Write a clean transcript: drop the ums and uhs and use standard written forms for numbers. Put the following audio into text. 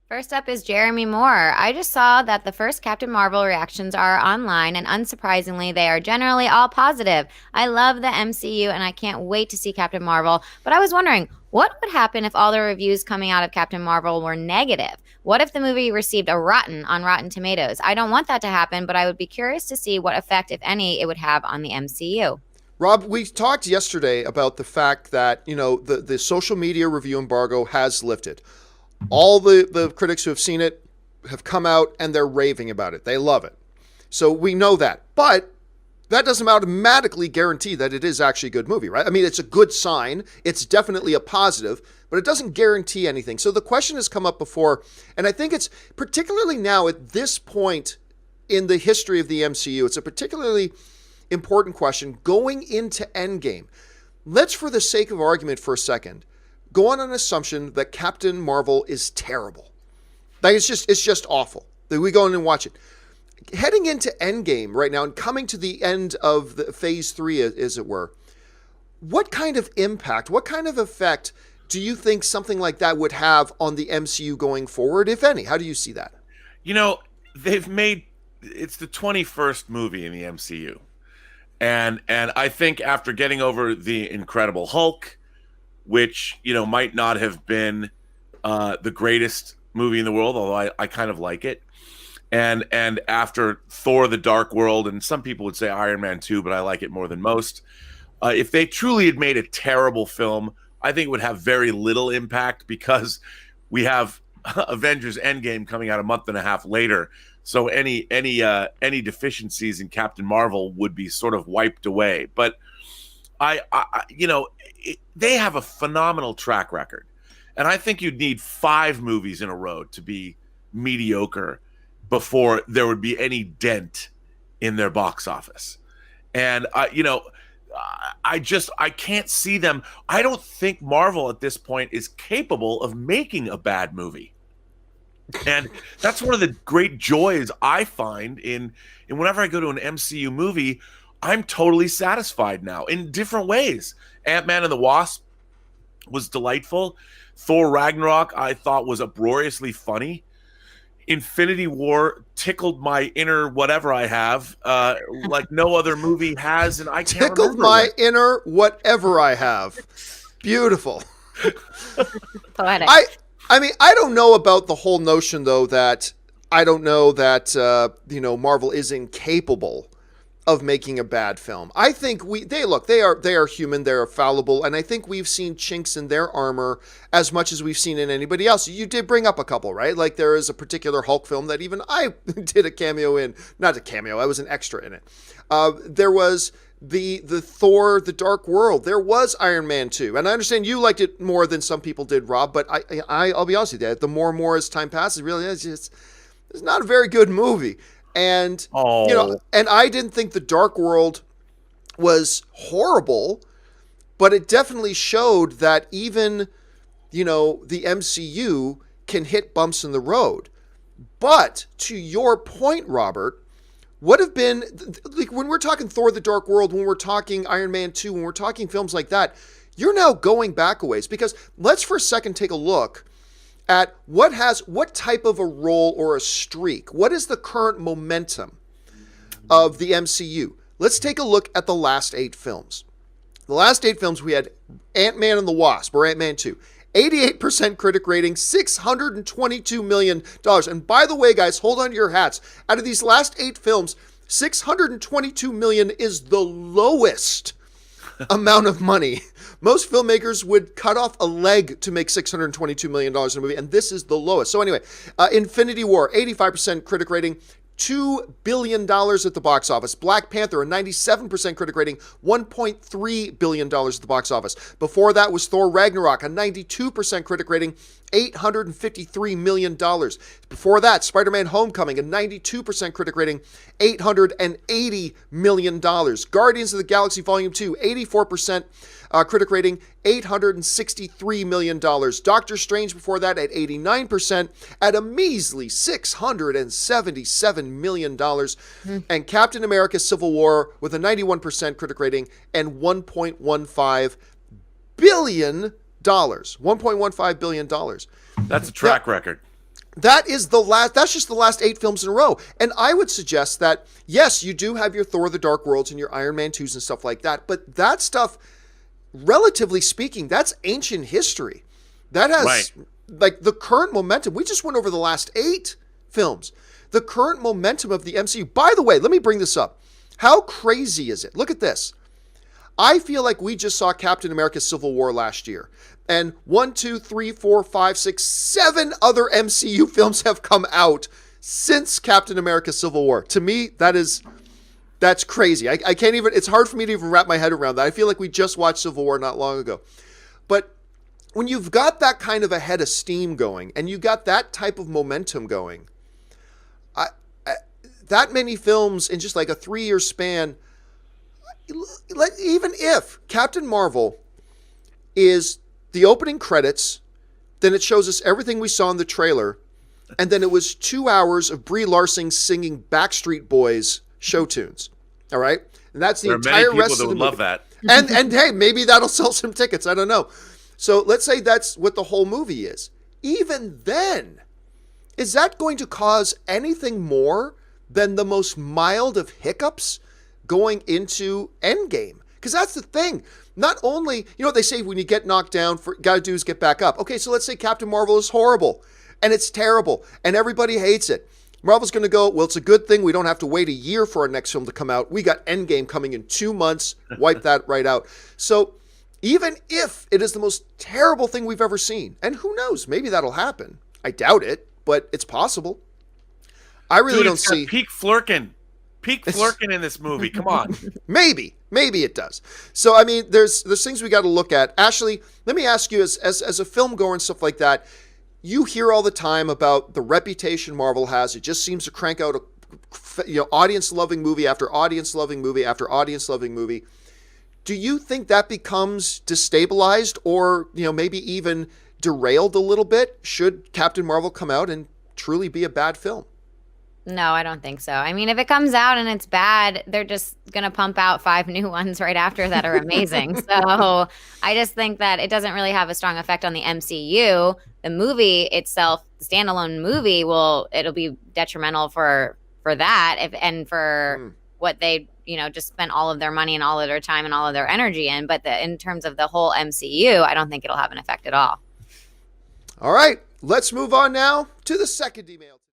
First up is Jeremy Moore. I just saw that the first Captain Marvel reactions are online, and unsurprisingly, they are generally all positive. I love the MCU, and I can't wait to see Captain Marvel. But I was wondering, what would happen if all the reviews coming out of Captain Marvel were negative? What if the movie received a rotten on Rotten Tomatoes? I don't want that to happen, but I would be curious to see what effect, if any, it would have on the MCU. Rob, we talked yesterday about the fact that, the social media review embargo has lifted. All the critics who have seen it have come out and they're raving about it. They love it. So we know that. But that doesn't automatically guarantee that it is actually a good movie, right? I mean, it's a good sign. It's definitely a positive, but it doesn't guarantee anything. So the question has come up before, and I think it's particularly now at this point in the history of the MCU, it's a particularly important question going into Endgame. Let's, for the sake of argument for a second, go on an assumption that Captain Marvel is terrible. Like it's just awful. That we go in and watch it. Heading into Endgame right now and coming to the end of the phase 3, as it were, what kind of impact, what kind of effect do you think something like that would have on the MCU going forward, if any? How do you see that? It's the 21st movie in the MCU. And I think after getting over the Incredible Hulk, which, might not have been the greatest movie in the world, although I kind of like it. And after Thor: The Dark World, and some people would say Iron Man 2, but I like it more than most. If they truly had made a terrible film, I think it would have very little impact because we have Avengers Endgame coming out a month and a half later. So any deficiencies in Captain Marvel would be sort of wiped away. But they have a phenomenal track record. And I think you'd need 5 movies in a row to be mediocre before there would be any dent in their box office. And, I can't see them. I don't think Marvel at this point is capable of making a bad movie. And that's one of the great joys I find in whenever I go to an MCU movie, I'm totally satisfied now in different ways. Ant-Man and the Wasp was delightful. Thor Ragnarok I thought was uproariously funny. Infinity War tickled my inner whatever I have, like no other movie has, and I can't tickled remember my inner whatever I have. Beautiful. Poetic. I mean, I don't know about the whole notion though that I don't know that Marvel is incapable of making a bad film. I think they are human, they are fallible, and I think we've seen chinks in their armor as much as we've seen in anybody else. You did bring up a couple, right? Like there is a particular Hulk film that even I did a cameo in. Not a cameo, I was an extra in it. There was the Thor: The Dark World. There was Iron Man 2. And I understand you liked it more than some people did, Rob, but I'll be honest with you, the more and more as time passes, really it's not a very good movie. And and I didn't think The Dark World was horrible, but it definitely showed that even the MCU can hit bumps in the road. But to your point, Robert, what have been like when we're talking Thor: The Dark World, when we're talking Iron Man 2, when we're talking films like that, you're now going back a ways, because let's for a second take a look at what type of a role or a streak. What is the current momentum of the MCU? Let's take a look at the last 8 films. The last 8 films, we had Ant-Man and the Wasp, or Ant-Man 2. 88% critic rating, $622 million. And by the way, guys, hold on to your hats. Out of these last 8 films, $622 million is the lowest amount of money. Most filmmakers would cut off a leg to make $622 million in a movie, and this is the lowest. So anyway, Infinity War, 85% critic rating, $2 billion at the box office. Black Panther, a 97% critic rating, $1.3 billion at the box office. Before that was Thor Ragnarok, a 92% critic rating, $853 million. Before that, Spider-Man Homecoming, a 92% critic rating, $880 million. Guardians of the Galaxy Volume 2, 84% critic rating, $863 million. Doctor Strange before that at 89% at a measly $677 million. And Captain America Civil War with a 91% critic rating and $1.15 billion. $1.15 billion. That's a track record. That's just the last 8 films in a row. And I would suggest that, yes, you do have your Thor: The Dark Worlds and your Iron Man 2s and stuff like that, but that stuff, relatively speaking, that's ancient history. That has, like, the current momentum. We just went over the last 8 films. The current momentum of the MCU. By the way, let me bring this up. How crazy is it? Look at this. I feel like we just saw Captain America: Civil War last year. And 1, 2, 3, 4, 5, 6, 7 other MCU films have come out since Captain America: Civil War. To me, that's crazy. I can't even, it's hard for me to even wrap my head around that. I feel like we just watched Civil War not long ago. But when you've got that kind of a head of steam going, and you've got that type of momentum going, that many films in just like a 3-year span, even if Captain Marvel is the opening credits, then it shows us everything we saw in the trailer, and then it was 2 hours of Brie Larson singing Backstreet Boys show tunes. All right? And that's the entire rest of the movie. Love that. And hey, maybe that'll sell some tickets. I don't know. So let's say that's what the whole movie is. Even then, is that going to cause anything more than the most mild of hiccups going into Endgame? Because that's the thing. Not only, you know what they say, when you get knocked down, gotta do is get back up. Okay, so let's say Captain Marvel is horrible, and it's terrible, and everybody hates it. Marvel's going to go, well, it's a good thing we don't have to wait a year for our next film to come out. We got Endgame coming in 2 months. Wipe that right out. So even if it is the most terrible thing we've ever seen, and who knows, maybe that'll happen. I doubt it, but it's possible. I really don't see peak Flurkin in this movie. Come on. Maybe it does. So I mean, there's things we got to look at. Ashley, let me ask you, as a film goer and stuff like that, you hear all the time about the reputation Marvel has. It just seems to crank out a audience loving movie after audience loving movie after audience loving movie. Do you think that becomes destabilized, or maybe even derailed a little bit should Captain Marvel come out and truly be a bad film? No, I don't think so. I mean, if it comes out and it's bad, they're just going to pump out 5 new ones right after that are amazing. So I just think that it doesn't really have a strong effect on the MCU. The movie itself, the standalone movie, it'll be detrimental for that and for what they, just spent all of their money and all of their time and all of their energy in. But in terms of the whole MCU, I don't think it'll have an effect at all. All right, let's move on now to the second email.